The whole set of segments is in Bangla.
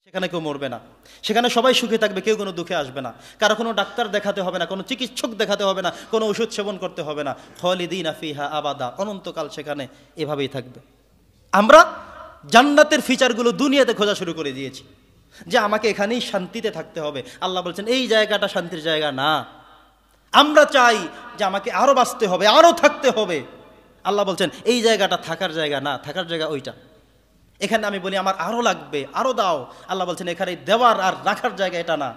সেখানে কেউ মরবে না, সেখানে সবাই সুখে থাকবে, কেউ কোনো দুঃখে আসবে না, কারো কোনো ডাক্তার দেখাতে হবে না, কোনো চিকিৎসক দেখাতে হবে না, কোনো ওষুধ সেবন করতে হবে না। খালিদিনা ফিহা আবাদা, অনন্তকাল সেখানে এভাবেই থাকবে। আমরা জান্নাতের ফিচারগুলো দুনিয়াতে খোঁজা শুরু করে দিয়েছি যে আমাকে এখানেই শান্তিতে থাকতে হবে। আল্লাহ বলছেন এই জায়গাটা শান্তির জায়গা না। আমরা চাই যে আমাকে আরো বাঁচতে হবে, আরো থাকতে হবে। আল্লাহ বলছেন এই জায়গাটা থাকার জায়গা না, থাকার জায়গা ওইটা। এখানে আমি বলি আমার আরো লাগবে, আরো দাও। আল্লাহ বলছেন এখানে দেওয়ার আর রাখার জায়গা এটা না।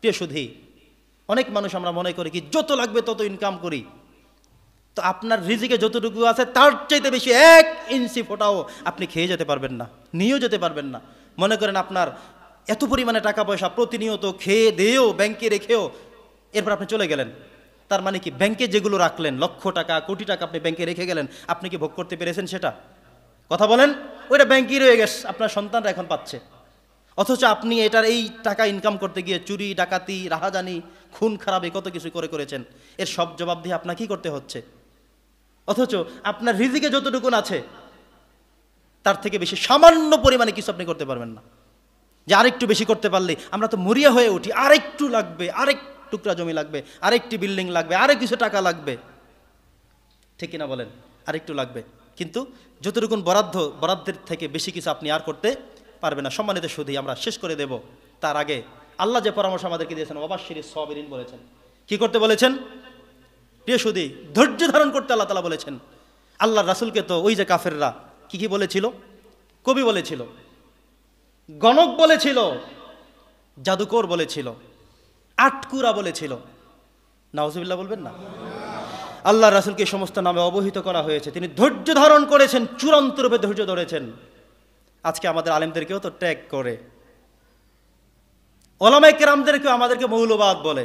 প্রিয় সুধী, অনেক মানুষ আমরা মনে করি কি যত লাগবে তত ইনকাম করি। তো আপনার রিজিকে যতটুকু আছে তার চাইতে বেশি 1 ইঞ্চি ফোটাও আপনি খেয়ে যেতে পারবেন না, নিয়েও যেতে পারবেন না। মনে করেন আপনার এত পরিমাণে টাকা পয়সা প্রতিনিয়ত খেয়ে দিয়েও ব্যাংকে রেখেও এরপর আপনি চলে গেলেন। তার মানে কি ব্যাংকে যেগুলো রাখলেন, লক্ষ টাকা কোটি টাকা আপনি ব্যাংকে রেখে গেলেন, আপনি কি ভোগ করতে পেরেছেন সেটা? কথা বলেন। ওইটা ব্যাংকেই রয়ে গেছে, আপনার সন্তানরা এখন পাচ্ছে। অথচ আপনি এটার এই টাকা ইনকাম করতে গিয়ে চুরি ডাকাতি রাহাজানি খুন খারাপি কত কিছু করেছেন, এর সব জবাব দিয়ে আপনাকে কি করতে হচ্ছে? অথচ আপনার রিজিকে যতটুকুন আছে তার থেকে বেশি সামান্য পরিমাণে কিছু আপনি করতে পারবেন না। যে আরেকটু বেশি করতে পারলে আমরা তো মরিয়া হয়ে উঠি, আরেকটু লাগবে, আরেক টুকরা জমি লাগবে, আরেকটি বিল্ডিং লাগবে, আরেক কিছু টাকা লাগবে। ঠিক কিনা বলেন? আরেকটু লাগবে। কিন্তু যতটুকুন বরাদ্দের থেকে বেশি কিছু আপনি আর করতে পারবেন না। সম্মানিত সুধী, আমরা শেষ করে দেব। তার আগে আল্লাহ যে পরামর্শ আমাদেরকে দিয়েছেন, ওয়াবাশশিরিস সাবিরিন বলেছেন। কি করতে বলেছেন? প্রিয় সুধী, ধৈর্য ধারণ করতে আল্লাহ তাআলা বলেছেন। আল্লাহর রাসূলকে তো ওই যে কাফেররা কি বলেছিল? কবি বলেছিল, গণক বলেছিল, জাদুকর বলেছিল, আটকুরা বলেছিল। নাউজুবিল্লাহ বলবেন না? আল্লাহ রাসূলকে সমস্ত নামে অবহিত করা হয়েছে। তিনি ধৈর্য ধারণ করেছেন, চূড়ান্ত রূপে ধৈর্য ধরেছেন। আজকে আমাদের আলেমদেরকেও তো ট্যাগ করে, ওলামায়ে কেরামদেরকেও আমাদেরকে মৌলবাদ বলে।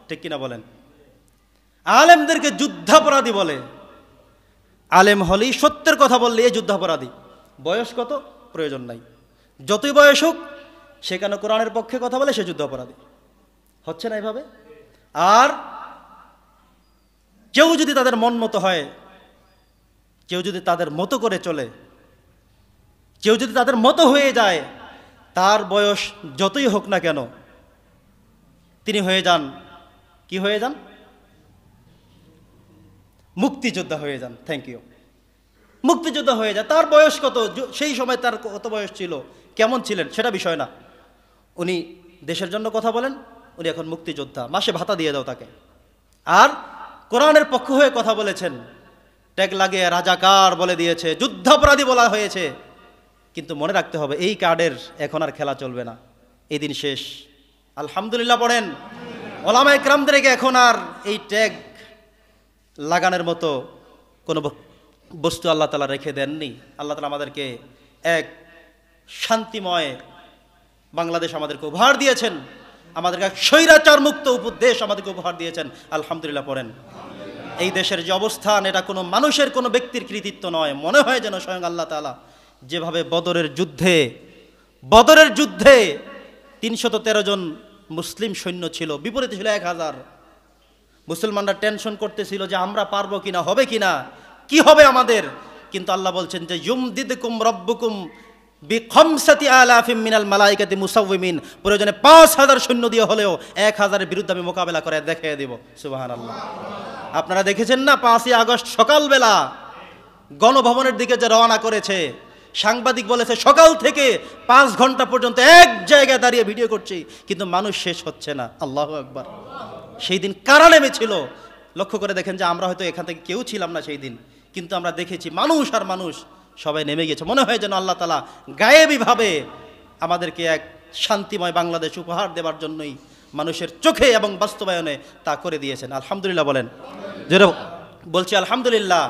ঠিক কিনা বলেন? আলেমদেরকে যুদ্ধাপরাধী বলে। আলেম হলেই সত্যের কথা বললে এই যুদ্ধাপরাধী। বয়স কত প্রয়োজন নাই, যতই বয়স হোক সেখানে কোরআনের পক্ষে কথা বলে সে যুদ্ধাপরাধী। হচ্ছে না এভাবে? আর কেউ যদি তাদের মন মতো হয়, কেউ যদি তাদের মতো করে চলে, কেউ যদি তাদের মতো হয়ে যায়, তার বয়স যতই হোক না কেন তিনি হয়ে যান, কি হয়ে যান? মুক্তিযোদ্ধা হয়ে যান। Thank you. মুক্তিযোদ্ধা হয়ে যায়। তার বয়স কত, সেই সময় তার কত বয়স ছিল, কেমন ছিলেন সেটা বিষয় না। উনি দেশের জন্য কথা বলেন, উনি এখন মুক্তিযোদ্ধা, মাসে ভাতা দিয়ে দাও তাকে। আর কোরআনের পক্ষ হয়ে কথা বলেছেন, ট্যাগ লাগিয়ে রাজাকার বলে দিয়েছে, যুদ্ধাপরাধী বলা হয়েছে। কিন্তু মনে রাখতে হবে এই কার্ডের এখন আর খেলা চলবে না, এই দিন শেষ। আলহামদুলিল্লাহ পড়েন। ওলামায়ে কেরামদেরকে এখন আর এই ট্যাগ লাগানোর মতো কোনো বস্তু আল্লাহ তাআলা রেখে দেননি। আল্লাহ তাআলা আমাদেরকে এক শান্তিময় বাংলাদেশ আমাদেরকে উপহার দিয়েছেন, আমাদেরকে এক স্বৈরাচার মুক্ত দেশ আমাদেরকে উপহার দিয়েছেন। আলহামদুলিল্লাহ পড়েন। এই দেশের যে অবস্থান, এটা কোনো মানুষের কোনো ব্যক্তির কৃতিত্ব নয়। মনে হয় যেন স্বয়ং আল্লাহ তাআলা যেভাবে বদরের যুদ্ধে ৩১৩ জন মুসলিম সৈন্য ছিল, বিপরীতে ছিল ১০০০। মুসলমানরা টেনশন করতেছিল যে আমরা পারবো কিনা, হবে কিনা, কি হবে আমাদের। কিন্তু আল্লাহ বলছেন যে ইউমদিদকুম রাব্বুকুম বিখামসাতি আলাফিম মিনাল মালাইকাতি মুসাওয়িমিন, প্রয়োজনে ৫০০০ সৈন্য দিয়ে হলেও ১০০০-এর বিরুদ্ধে আমি মোকাবেলা করে দেখিয়ে দেব। সুবহানাল্লাহ। আপনারা দেখেছেন না ৫ই আগস্ট সকালবেলা গণভবনের দিকে যে রওনা করেছে, সাংবাদিক বলেছে সকাল থেকে ৫ ঘন্টা পর্যন্ত এক জায়গায় দাঁড়িয়ে ভিডিও করছি, কিন্তু মানুষ শেষ হচ্ছে না। আল্লাহু আকবার। সেই দিন কারা নেমেছিল লক্ষ্য করে দেখেন যে আমরা হয়তো এখান থেকে কেউ ছিলাম না সেই দিন, কিন্তু আমরা দেখেছি মানুষ আর মানুষ সবাই নেমে গেছে। মনে হয় যেন আল্লাহ তাআলা গায়েবীভাবে আমাদেরকে এক শান্তিময় বাংলাদেশ উপহার দেওয়ার জন্যই মানুষের চোখে এবং বাস্তবায়নে তা করে দিয়েছেন। আলহামদুলিল্লাহ বলেন। যেটা বলছি আলহামদুলিল্লাহ।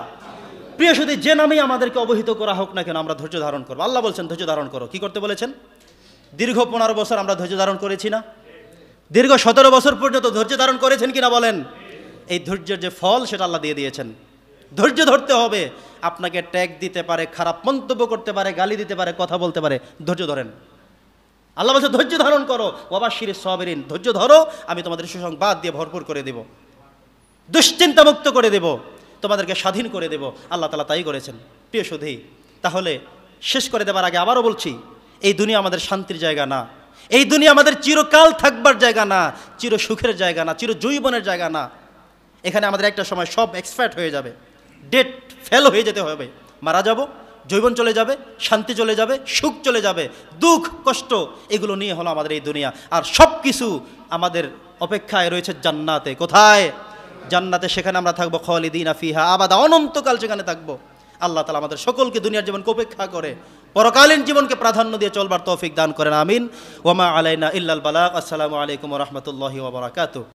প্রিয় সুধী, যে নামেই আমাদেরকে অবহিত করা হোক না কেন আমরা ধৈর্য ধারণ করবো। আল্লাহ বলছেন ধৈর্য ধারণ করো। কি করতে বলেছেন? দীর্ঘ ১৫ বছর আমরা ধৈর্য ধারণ করেছি না? দীর্ঘ ১৭ বছর পর্যন্ত ধৈর্য ধারণ করেছেন কিনা বলেন? এই ধৈর্যের যে ফল সেটা আল্লাহ দিয়ে দিয়েছেন। ধৈর্য ধরতে হবে। আপনাকে ট্যাগ দিতে পারে, খারাপ মন্তব্য করতে পারে, গালি দিতে পারে, কথা বলতে পারে, ধৈর্য ধরেন। আল্লাহ বলছে ধৈর্য ধারণ করো। ওয়াবাশশিরিস সাবিরিন, ধৈর্য ধরো, আমি তোমাদের সুসংবাদ দিয়ে ভরপুর করে দেব, দুশ্চিন্তা মুক্ত করে দেব, তোমাদেরকে স্বাধীন করে দেব। আল্লাহ তাআলা তাই করেছেন। প্রিয় সুধী, তাহলে শেষ করে দেবার আগে আবারও বলছি, এই দুনিয়া আমাদের শান্তির জায়গা না, এই দুনিয়া আমাদের চিরকাল থাকবার জায়গা না, চির সুখের জায়গা না, চির যৌবনের জায়গা না। এখানে আমাদের একটা সময় সব এক্সপায়ার্ড হয়ে যাবে, ডেট ফেল হয়ে যেতে হবে, মারা যাব, যৌবন চলে যাবে, শান্তি চলে যাবে, সুখ চলে যাবে, দুঃখ কষ্ট এগুলো নিয়ে হলো আমাদের এই দুনিয়া। আর সব কিছু আমাদের অপেক্ষায় রয়েছে জান্নাতে। কোথায়? জান্নাতে। সেখানে আমরা থাকবো খালিদিনা ফিহা আবাদা, অনন্তকাল সেখানে থাকবো। আল্লাহ তাআলা আমাদের সকলকে দুনিয়ার জীবনকে উপেক্ষা করে পরকালীন জীবনকে প্রাধান্য দিয়ে চলবার তৌফিক দান করেন, আমিন। ওয়া মা আলাইনা ইল্লাল বালাগ। আসসালামু আলাইকুম ওয়া রাহমাতুল্লাহি ওয়া বারাকাতুহু।